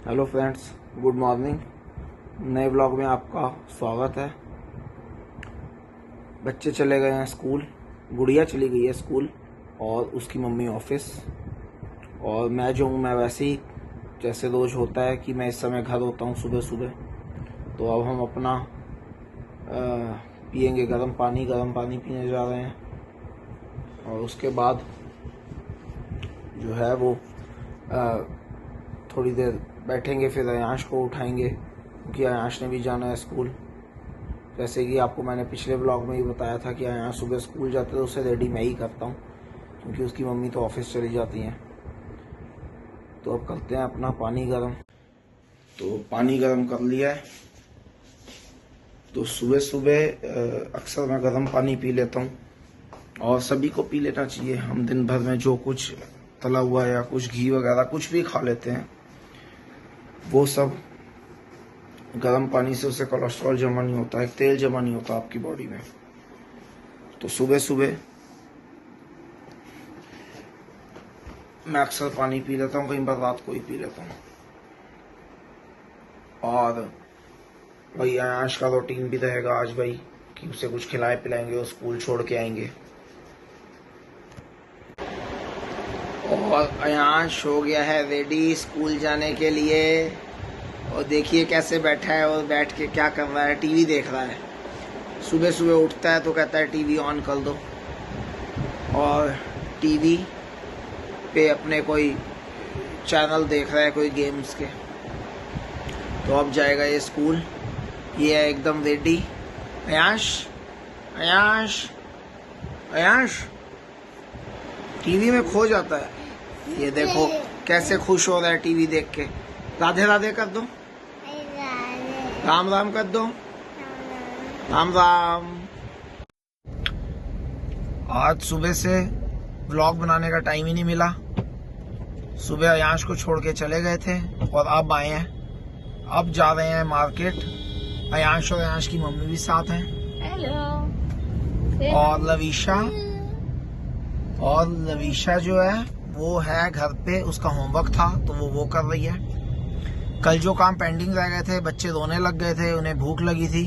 Hello friends, good morning. नए blog में आपका स्वागत है। बच्चे चले गए हैं स्कूल, गुड़िया चली गई है स्कूल और उसकी मम्मी ऑफिस। और मैं जो हूँ, मैं वैसे ही जैसे रोज होता है कि मैं इस समय घर होता हूँ सुबह सुबह। तो अब हम अपना पियेंगे गर्म पानी पीने जा रहे हैं। और उसके बाद जो है वो थोड़ी देर बैठेंगे, फिर अयांश को उठाएंगे क्योंकि अयांश ने भी जाना है स्कूल। जैसे कि आपको मैंने पिछले ब्लॉग में ही बताया था कि अयांश सुबह स्कूल जाते तो उसे रेडी मैं ही करता हूँ क्योंकि उसकी मम्मी तो ऑफिस चली जाती हैं। तो अब करते हैं अपना पानी गर्म। तो पानी गर्म कर लिया है। तो सुबह सुबह अक्सर मैं गर्म पानी पी लेता हूँ और सभी को पी लेना चाहिए। हम दिन भर में जो कुछ तला हुआ या कुछ घी वगैरह कुछ भी खा लेते हैं, वो सब गर्म पानी से उससे कोलेस्ट्रॉल जमा नहीं होता है, तेल जमा नहीं होता आपकी बॉडी में। तो सुबह सुबह मैं अक्सर पानी पी लेता हूँ, कई बार रात को ही पी लेता हूँ। और भाई अयांश का रूटीन भी रहेगा आज भाई कि उसे कुछ खिलाए पिलाएंगे, वो स्कूल छोड़ के आएंगे। और अयांश हो गया है रेडी स्कूल जाने के लिए। और देखिए कैसे बैठा है और बैठ के क्या कर रहा है, टीवी देख रहा है। सुबह सुबह उठता है तो कहता है टीवी ऑन कर दो, और टीवी पे अपने कोई चैनल देख रहा है, कोई गेम्स के। तो अब जाएगा ये स्कूल, ये है एकदम रेडी। अयांश, अयांश, अयांश टीवी में खो जाता है। ये देखो कैसे खुश हो रहा है टीवी देख के। राधे राधे कर दो, राम राम कर दो, राम राम। आज सुबह से व्लॉग बनाने का टाइम ही नहीं मिला। सुबह अयांश को छोड़ के चले गए थे और अब आए हैं। अब जा रहे हैं मार्केट। अयांश और अयांश की मम्मी भी साथ हैं। हेलो। और लवीशा जो है वो है घर पे, उसका होमवर्क था तो वो कर रही है। कल जो काम पेंडिंग रह गए थे, बच्चे रोने लग गए थे, उन्हें भूख लगी थी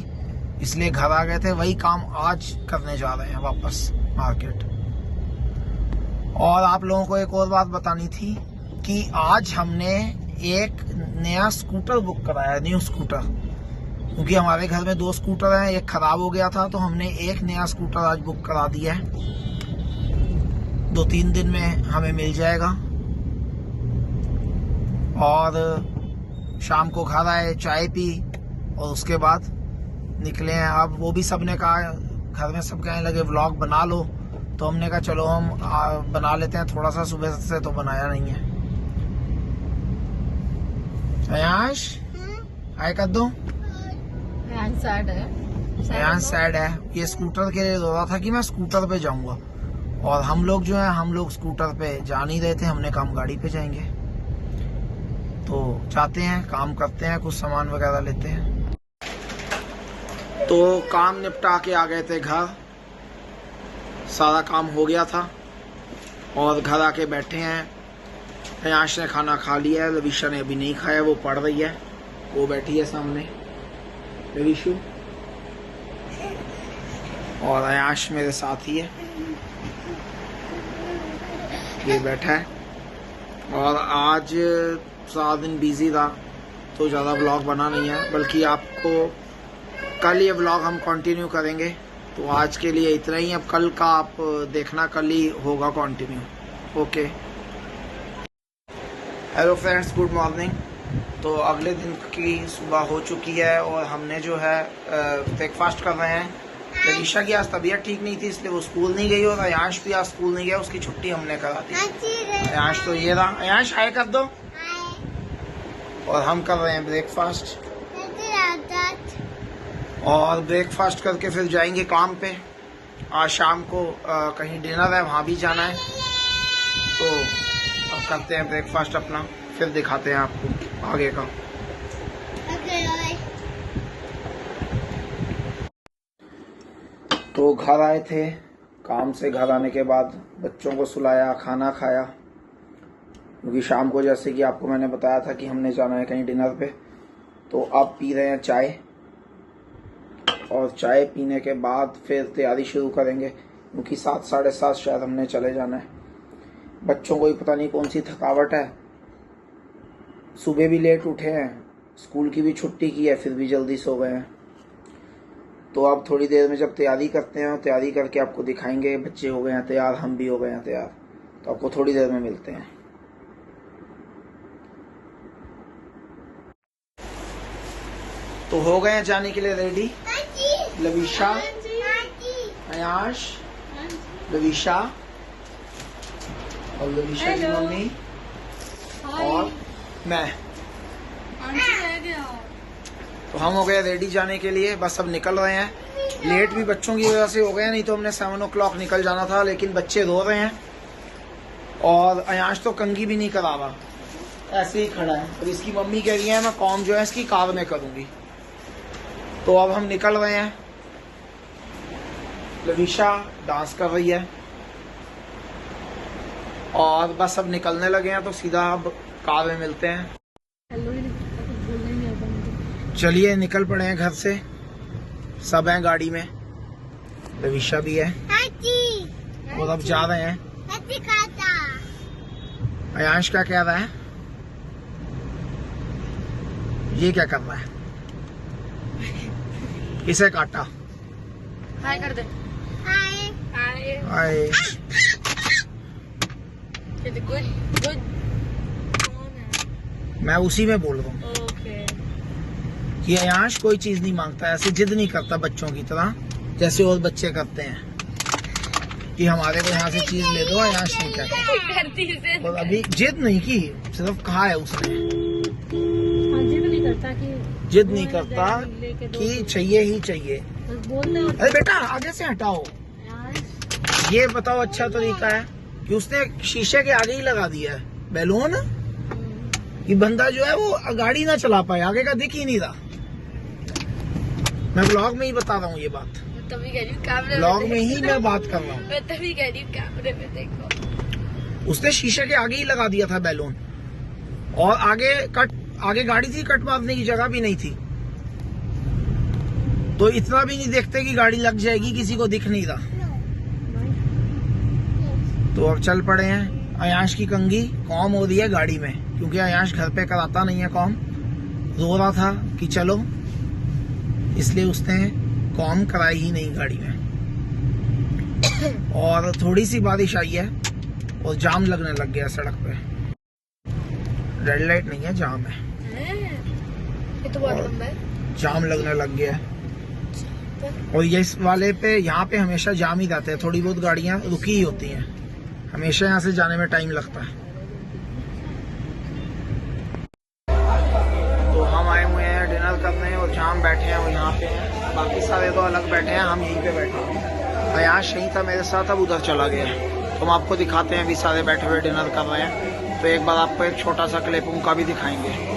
इसलिए घर आ गए थे, वही काम आज करने जा रहे हैं वापस मार्केट। और आप लोगों को एक और बात बतानी थी कि आज हमने एक नया स्कूटर बुक कराया, न्यू स्कूटर। क्योंकि हमारे घर में 2 स्कूटर हैं, एक खराब हो गया था तो हमने एक नया स्कूटर आज बुक करा दिया है। 2-3 दिन में हमें मिल जाएगा। और शाम को घर आए, चाय पी और उसके बाद निकले हैं। अब वो भी सबने कहा, घर में सब कहने लगे व्लॉग बना लो, तो हमने कहा चलो हम बना लेते हैं थोड़ा सा। सुबह से तो बनाया नहीं है। अयांश हाय कर दो। अयांश सैड है, ये स्कूटर के लिए रो रहा था कि मैं स्कूटर पे जाऊंगा। और हम लोग जो है, हम लोग स्कूटर पे जा नहीं रहे थे, हमने कहा हम गाड़ी पे जाएंगे। तो जाते हैं, काम करते हैं, कुछ सामान वगैरह लेते हैं। तो काम निपटा के आ गए थे घर, सारा काम हो गया था और घर आके बैठे हैं। अयांश ने खाना खा लिया है, लवीशा ने अभी नहीं खाया, वो पढ़ रही है, वो बैठी है सामने लवीशु। और अयांश मेरे साथ ही है, ये बैठा है। और आज सारा दिन बिजी रहा तो ज़्यादा व्लॉग बना नहीं है, बल्कि आपको कल ये व्लॉग हम कंटिन्यू करेंगे। तो आज के लिए इतना ही, अब कल का आप देखना, कल ही होगा continue. Okay, hello friends, good morning. तो अगले दिन की सुबह हो चुकी है और हमने जो है ब्रेकफास्ट कर रहे हैं। लवीशा की आज तबीयत ठीक नहीं थी इसलिए वो स्कूल नहीं गई, और अयांश भी आज स्कूल नहीं गया, उसकी छुट्टी हमने करा दी। अयांश तो ये रहा, अयांश हाय कर दो। और हम कर रहे हैं ब्रेकफास्ट, और ब्रेकफास्ट करके फिर जाएंगे काम पे। आज शाम को कहीं डिनर है, वहाँ भी जाना है। तो अब करते हैं ब्रेकफास्ट अपना, फिर दिखाते हैं आपको आगे का। तो घर आए थे काम से, घर आने के बाद बच्चों को सुलाया, खाना खाया क्योंकि शाम को जैसे कि आपको मैंने बताया था कि हमने जाना है कहीं डिनर पे, तो अब पी रहे हैं चाय, और चाय पीने के बाद फिर तैयारी शुरू करेंगे, क्योंकि 7 साढ़े 7 शायद हमने चले जाना है। बच्चों को ही पता नहीं कौन सी थकावट है, सुबह भी लेट उठे हैं, स्कूल की भी छुट्टी की है, फिर भी जल्दी सो गए हैं। तो अब थोड़ी देर में जब तैयारी करते हैं, तैयारी करके आपको दिखाएंगे बच्चे हो गए हैं तैयार, हम भी हो गए हैं तैयार, तो आपको थोड़ी देर में मिलते हैं। तो हो गए हैं जाने के लिए रेडी, लविशा, अयाश, लविशा और लविशा की मम्मी और मैं। तो हम हो गए रेडी जाने के लिए, बस अब निकल रहे हैं। लेट भी बच्चों की वजह से हो गए, नहीं तो हमने 7 o'clock निकल जाना था, लेकिन बच्चे रो रहे हैं और अयांश तो कंघी भी नहीं करा रहा, ऐसे ही खड़ा है। और इसकी मम्मी कह रही है मैं कॉम जो है इसकी कार में करूंगी। तो अब हम निकल रहे हैं। लविशा डांस कर रही है और बस अब निकलने लगे हैं, तो सीधा अब कार में मिलते हैं। चलिए निकल पड़े हैं घर से, सब हैं गाड़ी में, लविशा भी है और अब जा रहे हैं। अयांश क्या कह रहा है, ये क्या कर रहा है, किसे काटा, हाय कर दे, हाय हाय। गुड गुड, मैं उसी में बोल रहा हूँ कि अयांश कोई चीज नहीं मांगता, ऐसे जिद नहीं करता बच्चों की तरह जैसे और बच्चे करते हैं कि हमारे को यहाँ से चीज ले दो। अयांश नहीं कहता, और अभी जिद नहीं की, सिर्फ कहा है उसने, जिद नहीं करता कि चाहिए ही चाहिए। अरे बेटा आगे से हटाओ, ये बताओ अच्छा तरीका है कि उसने शीशे के आगे ही लगा दिया है बैलून, कि बंदा जो है वो गाड़ी ना चला पाए, आगे का दिख ही नहीं रहा। मैं ब्लॉग में ही बता रहा हूँ ये बात, ब्लॉग में ही मैं बात कर रहा हूँ। मैं तभी कह रही हूँ कैमरे में देखो। उसने शीशे के आगे ही लगा दिया था बैलून, और आगे गाड़ी थी, कट मारने की जगह भी नहीं थी, तो इतना भी नहीं देखते कि गाड़ी लग जाएगी, किसी को दिख नहीं रहा। तो अब चल पड़े हैं। अयांश की कंघी कॉम हो रही है गाड़ी में, क्योंकि अयांश घर पे कराता नहीं है कॉम, रो रहा था कि चलो, इसलिए उसने कॉम कराई ही नहीं गाड़ी में। और थोड़ी सी बारिश आई है और जाम लगने लग गया सड़क पे, रेड लाइट नहीं है, जाम है, ये तो बहुत लंबा है, जाम लगने लग गया है। और ये इस वाले पे, यहाँ पे हमेशा जाम ही रहते हैं, थोड़ी बहुत गाड़ियां रुकी ही होती हैं, हमेशा यहाँ से जाने में टाइम लगता है। तो हम आए हुए हैं डिनर करने और जहाँ बैठे हैं वो यहाँ पे हैं, बाकी सारे तो अलग बैठे हैं, हम यहीं पे बैठे हैं। अयांश नहीं था मेरे साथ, अब उधर चला गया। तो हम आपको दिखाते हैं, अभी सारे बैठे हुए डिनर कर रहे हैं, तो एक बार आपको एक छोटा सा क्लिप उनका भी दिखाएंगे।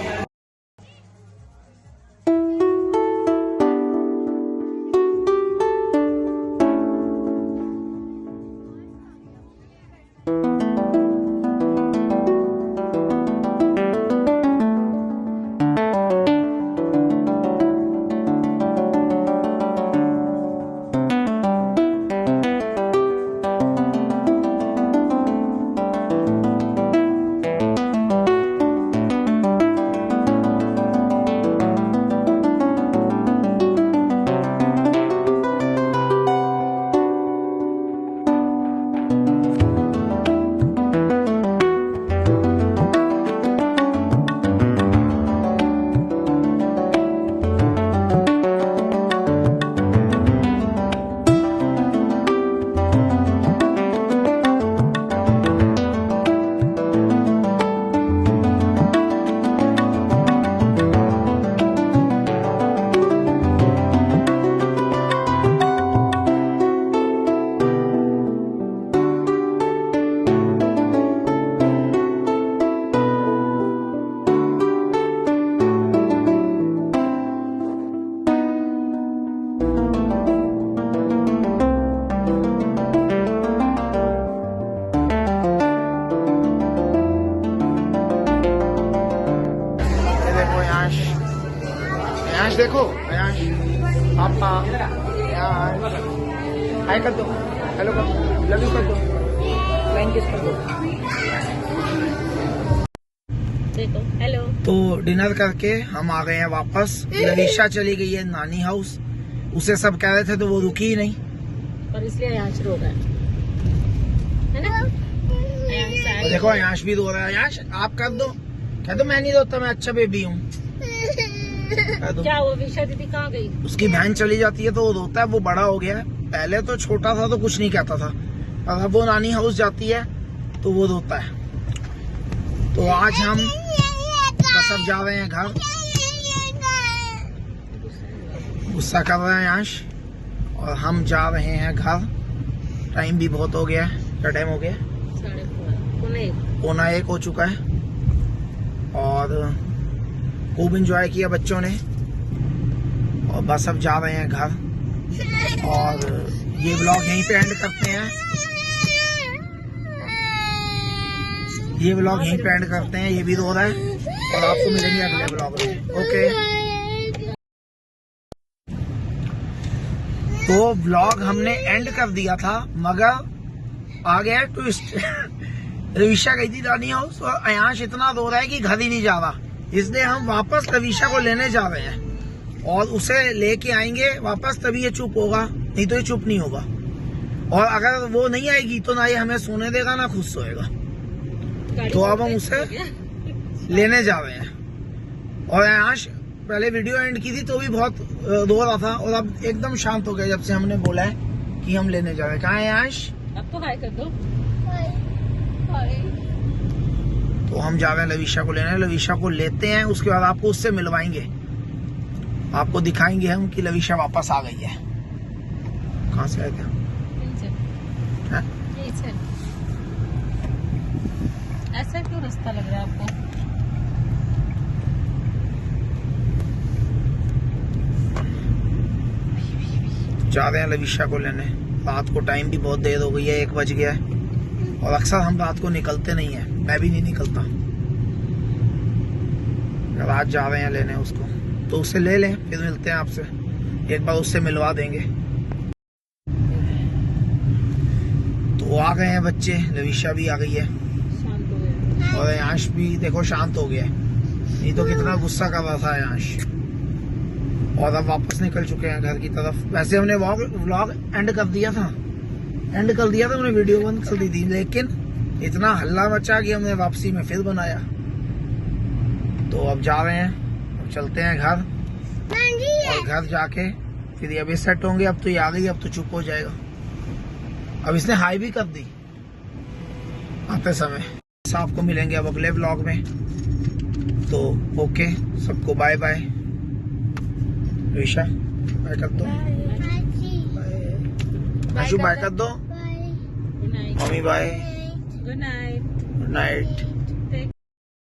अयांश अयांश देखो अयांश पापा अयांश हाय कर दो हेलो कर दो लव यू कर दो फ्लाइंग किस कर दो। देखो हेलो। तो डिनर करके हम आ गए हैं वापस। लवीशा चली गई है नानी हाउस। उसे सब कह रहे थे तो वो रुकी ही नहीं और इसलिए अयांश रो रहा है ना। और देखो अयांश भी रो रहा है। अयांश आप कर दो। कह दो मैं नहीं रोता मैं अच्छा बेबी हूँ। क्या वो विशा दीदी कहाँ गई? उसकी बहन चली जाती है तो वो रोता है। वो बड़ा हो गया है। पहले तो छोटा था तो कुछ नहीं कहता था और अब वो नानी हाउस जाती है तो वो रोता है। तो आज हम सब जा रहे हैं घर। गुस्सा कर रहे हैं आंश और हम जा रहे हैं घर। टाइम भी बहुत हो गया है। क्या टाइम हो गया? 1:15 हो चुका है और खूब एंजॉय किया बच्चों ने और बस अब जा रहे हैं घर और ये व्लॉग यहीं पे एंड करते हैं। ये व्लॉग यहीं पे एंड करते हैं। ये भी रो रहा है और आपको मिलेंगे अगले व्लॉग में। ओके तो व्लॉग हमने एंड कर दिया था मगर आ गया ट्विस्ट। लवीशा गई थी नानी हाउस और अयांश इतना रो रहा है कि घर ही नहीं जा रहा। इसलिए हम वापस लवीशा को लेने जा रहे हैं और उसे लेके आएंगे वापस तभी ये चुप होगा नहीं तो ये चुप नहीं होगा। और अगर वो नहीं आएगी तो ना ये हमें सोने देगा ना खुद सोएगा। तो अब हम उसे लेने जा रहे हैं। और अयांश पहले वीडियो एंड की थी तो भी बहुत रो रहा था और अब एकदम शांत हो गया जब से हमने बोला है कि हम लेने जा रहे हैं। कहाँ है अयांश? अब तो हाय कर दो। तो हम जा रहे हैं लवीशा को लेने। लवीशा को लेते हैं उसके बाद आपको उससे मिलवाएंगे। आपको दिखाएंगे हम कि लवीशा वापस आ गई है। कहाँ से आए थे? ऐसा क्यों रास्ता लग रहा है आपको? जा रहे हैं लवीशा को लेने। रात को टाइम भी बहुत देर हो गई है 1 बज गया है और अक्सर हम रात को निकलते नहीं है। मैं भी नहीं निकलता। आज जा रहे हैं लेने उसको तो उसे ले लें फिर मिलते हैं आपसे। एक बार उससे मिलवा देंगे। तो आ गए हैं बच्चे। लवीशा भी आ गई है और अयांश भी देखो शांत हो गया है। नहीं तो कितना गुस्सा कर रहा था अयांश। और अब वापस निकल चुके हैं घर की तरफ। वैसे हमने व्लॉग एंड कर दिया था। हमने वीडियो बंद कर दी थी लेकिन इतना हल्ला मचा कि हमने वापसी में फिर बनाया। तो अब जा रहे हैं। अब चलते हैं घर और घर जाके फिर ये अभी सेट होंगे। अब तो ये आ गई अब तो चुप हो जाएगा। अब इसने हाई भी कर दी आते समय। आपको मिलेंगे अब अगले व्लॉग में। तो ओके सबको बाय बाय। लवीशा बाय कर दो। आशु बाय कर दो। Mummy bye. Good night. Good night.